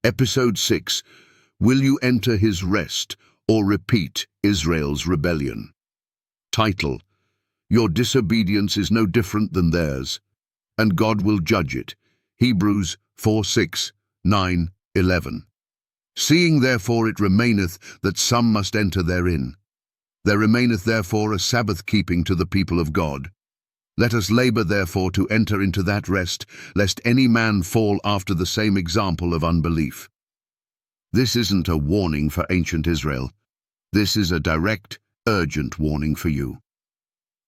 Episode 6. Will you enter his rest or repeat Israel's rebellion? Title: Your disobedience is no different than theirs, and God will judge it. Hebrews 4:6, 9, 11. Seeing therefore it remaineth that some must enter therein, there remaineth therefore a Sabbath-keeping to the people of God. Let us labor therefore to enter into that rest, lest any man fall after the same example of unbelief. This isn't a warning for ancient Israel. This is a direct, urgent warning for you.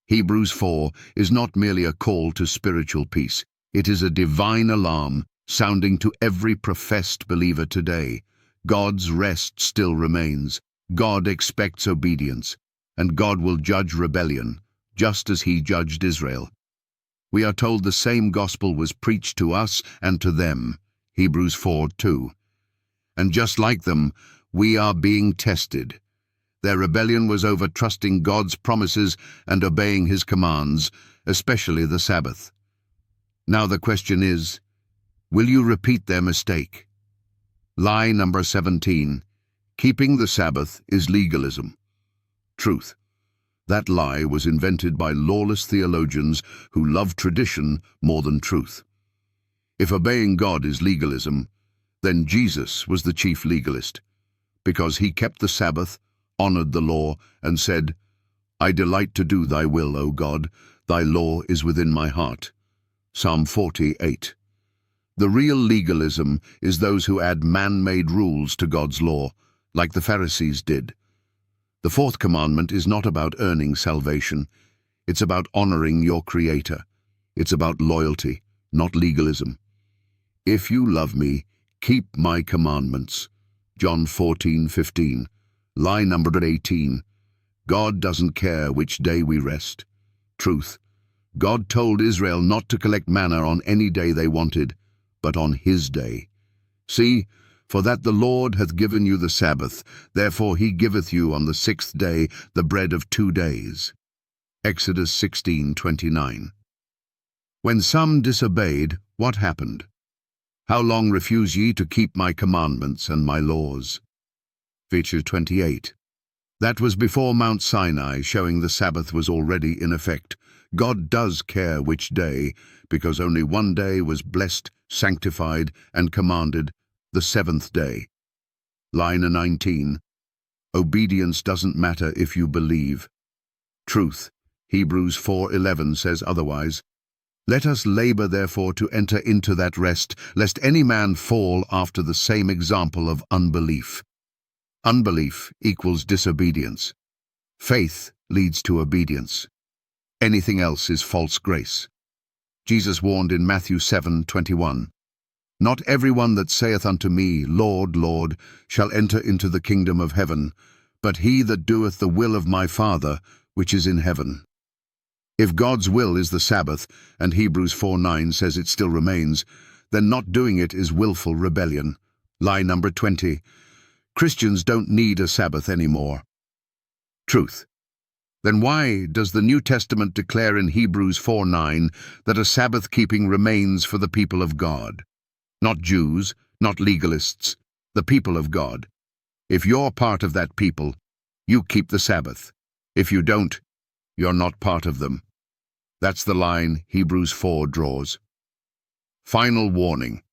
Hebrews 4 is not merely a call to spiritual peace. It is a divine alarm sounding to every professed believer today. God's rest still remains. God expects obedience, and God will judge rebellion, just as he judged Israel. We are told the same gospel was preached to us and to them, Hebrews 4:2. And just like them, we are being tested. Their rebellion was over trusting God's promises and obeying his commands, especially the Sabbath. Now the question is, will you repeat their mistake? Lie number 17. Keeping the Sabbath is legalism. Truth. That lie was invented by lawless theologians who love tradition more than truth. If obeying God is legalism, then Jesus was the chief legalist, because he kept the Sabbath, honored the law, and said, I delight to do thy will, O God, thy law is within my heart. Psalm 48. The real legalism is those who add man-made rules to God's law, like the Pharisees did. The fourth commandment is not about earning salvation. It's about honoring your Creator. It's about loyalty, not legalism. If you love me, keep my commandments. John 14:15. Lie number 18. God doesn't care which day we rest. Truth. God told Israel not to collect manna on any day they wanted, but on his day. See, for that the Lord hath given you the Sabbath, therefore he giveth you on the sixth day the bread of 2 days. Exodus 16:29. When some disobeyed, what happened? How long refuse ye to keep my commandments and my laws? Feature 28. That was before Mount Sinai, showing the Sabbath was already in effect. God does care which day, because only one day was blessed, sanctified, and commanded, the seventh day. Line 19. Obedience doesn't matter if you believe. Truth. Hebrews 4:11 says otherwise. Let us labor therefore to enter into that rest, lest any man fall after the same example of unbelief. Unbelief equals disobedience. Faith leads to obedience. Anything else is false grace. Jesus warned in Matthew 7:21. Not everyone that saith unto me, Lord, Lord, shall enter into the kingdom of heaven, but he that doeth the will of my Father, which is in heaven. If God's will is the Sabbath, and Hebrews 4:9 says it still remains, then not doing it is willful rebellion. Lie number 20. Christians don't need a Sabbath anymore. Truth. Then why does the New Testament declare in Hebrews 4:9 that a Sabbath-keeping remains for the people of God? Not Jews, not legalists, the people of God. If you're part of that people, you keep the Sabbath. If you don't, you're not part of them. That's the line Hebrews 4 draws. Final warning.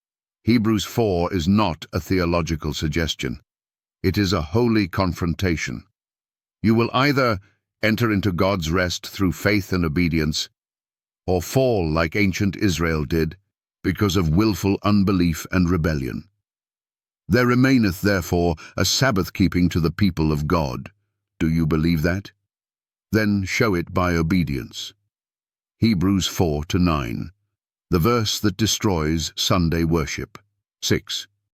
Hebrews 4 is not a theological suggestion. It is a holy confrontation. You will either enter into God's rest through faith and obedience, or fall like ancient Israel did, because of willful unbelief and rebellion. There remaineth therefore a Sabbath-keeping to the people of God. Do you believe that? Then show it by obedience. Hebrews 4:9, the verse that destroys Sunday worship. 6.